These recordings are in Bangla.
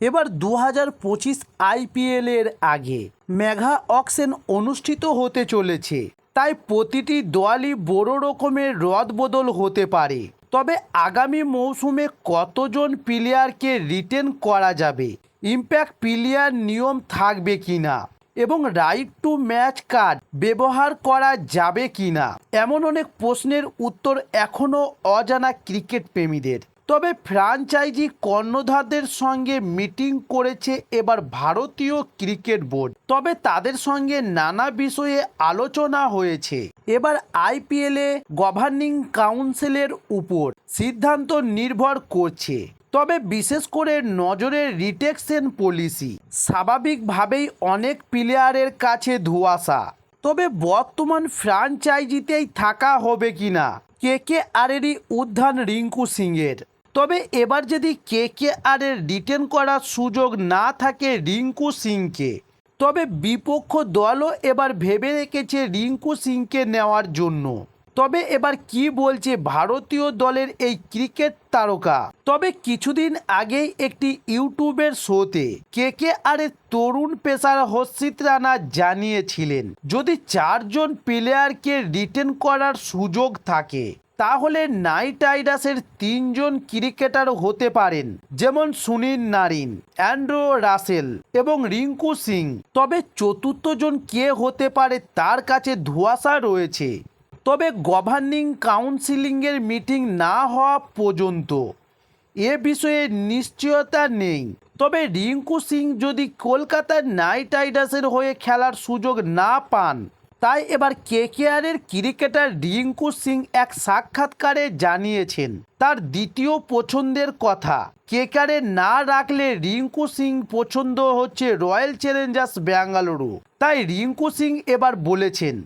এবার 2025 আইপিএলের আগে মেগা অকশন অনুষ্ঠিত হতে চলেছে, তাই প্রতিটি দলই বড় রকমের রদবদল হতে পারে। তবে আগামী মৌসুমে কতজন প্লেয়ারকে রিটেন করা যাবে, ইম্প্যাক্ট প্লেয়ার নিয়ম থাকবে কিনা এবং রাইট টু ম্যাচ কার্ড ব্যবহার করা যাবে কিনা, এমন অনেক প্রশ্নের উত্তর এখনও অজানা ক্রিকেট প্রেমীদের। তবে ফ্র্যাঞ্চাইজি কর্ণধারদের সঙ্গে মিটিং করেছে এবার ভারতীয় ক্রিকেট বোর্ড। তবে তাদের সঙ্গে নানা বিষয়ে আলোচনা হয়েছে। এবার আইপিএলে গভর্নিং কাউন্সিলের উপর সিদ্ধান্ত নির্ভর করছে। তবে বিশেষ করে নজরে রিটেনশন পলিসি। স্বাভাবিকভাবেই অনেক প্লেয়ারের কাছে ধোঁয়াশা। তবে বর্তমান ফ্র্যাঞ্চাইজিতেই থাকা হবে কিনা কেকেআরেরই উত্থান রিঙ্কু সিংয়ের। তবে এবার যদি কেকেআরের রিটেন করার সুযোগ না থাকে রিঙ্কু সিংকে, তবে বিপক্ষ দলও এবার ভেবে রেখেছে রিঙ্কু সিংকে নেওয়ার জন্য। তবে এবার কি বলছে ভারতীয় দলের এই ক্রিকেট তারকা। তবে কিছুদিন আগেই একটি ইউটিউবের শোতে কেকেআরের তরুণ পেসার হর্ষিত রানা জানিয়েছিলেন, যদি 4 জন প্লেয়ারকে রিটেন করার সুযোগ থাকে তাহলে নাইট রাইডার্সের 3 জন ক্রিকেটার হতে পারেন, যেমন সুনীল নারিন, অ্যান্ড্রু রাসেল এবং রিঙ্কু সিং। তবে চতুর্থ জন কে হতে পারে তার কাছে ধোঁয়াশা রয়েছে। তবে গভর্নিং কাউন্সিলের মিটিং না হওয়া পর্যন্ত এ বিষয়ে নিশ্চয়তা নেই। তবে রিঙ্কু সিং যদি কলকাতার নাইট রাইডার্সের হয়ে খেলার সুযোগ না পান, তাই এবার কেকেআরের ক্রিকেটার রিঙ্কু সিং এক সাক্ষাৎকারে জানিয়েছেন তার দ্বিতীয় পছন্দের কথা। কেকেআরে না রাখলে রিঙ্কু সিং পছন্দ হচ্ছে রয়্যাল চ্যালেঞ্জার্স ব্যাঙ্গালুরু। তাই রিঙ্কু সিং এবার বলেছেন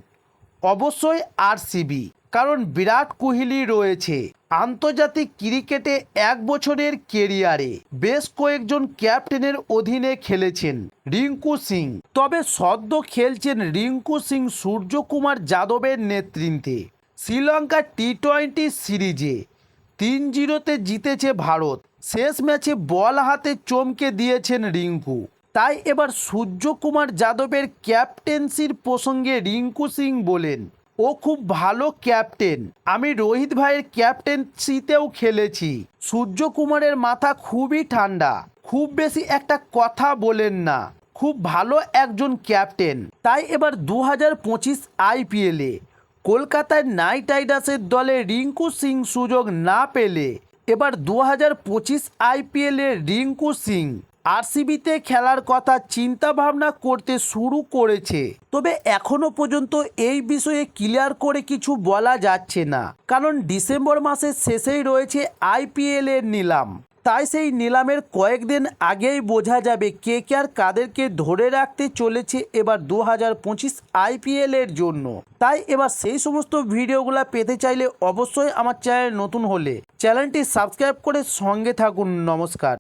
অবশ্যই আরসিবি, কারণ বিরাট কোহলি রয়েছে। আন্তর্জাতিক ক্রিকেটে 1 বছরের কেরিয়ারে বেশ কয়েকজন ক্যাপ্টেনের অধীনে খেলেছেন রিঙ্কু সিং। তবে সদ্য খেলছেন রিঙ্কু সিং সূর্যকুমার যাদবের নেতৃত্বে। শ্রীলঙ্কা টি20 সিরিজে 3-0 জিতেছে ভারত। শেষ ম্যাচে বল হাতে চমকে দিয়েছেন রিঙ্কু। তাই এবার সূর্যকুমার যাদবের ক্যাপ্টেন্সির প্রসঙ্গে রিঙ্কু সিং বলেন, ও খুব ভালো ক্যাপ্টেন। আমি রোহিত ভাইয়ের ক্যাপ্টেন্সিতেও খেলেছি। সূর্যকুমারের মাথা খুবই ঠান্ডা, খুব বেশি একটা কথা বলেন না, খুব ভালো একজন ক্যাপ্টেন। তাই এবার 2025 আইপিএলে কলকাতায় নাইট রাইডার্সের দলে রিঙ্কু সিং সুযোগ না পেলে এবার 2025 আইপিএলে রিঙ্কু সিং আরসিবিতে খেলার কথা চিন্তা ভাবনা করতে শুরু করেছে। তবে এখনো পর্যন্ত এই বিষয়ে ক্লিয়ার করে কিছু বলা যাচ্ছে না, কারণ ডিসেম্বর মাসের শেষেই রয়েছে আইপিএল এর নিলাম। তাই সেই নিলামের কয়েকদিন আগেই বোঝা যাবে কেকেআর কাদেরকে ধরে রাখতে চলেছে এবার 2025 আইপিএল এর জন্য। তাই এবার সেই সমস্ত ভিডিওগুলো পেতে চাইলে অবশ্যই আমার চ্যানেল নতুন হলে চ্যানেলটি সাবস্ক্রাইব করে সঙ্গে থাকুন। নমস্কার।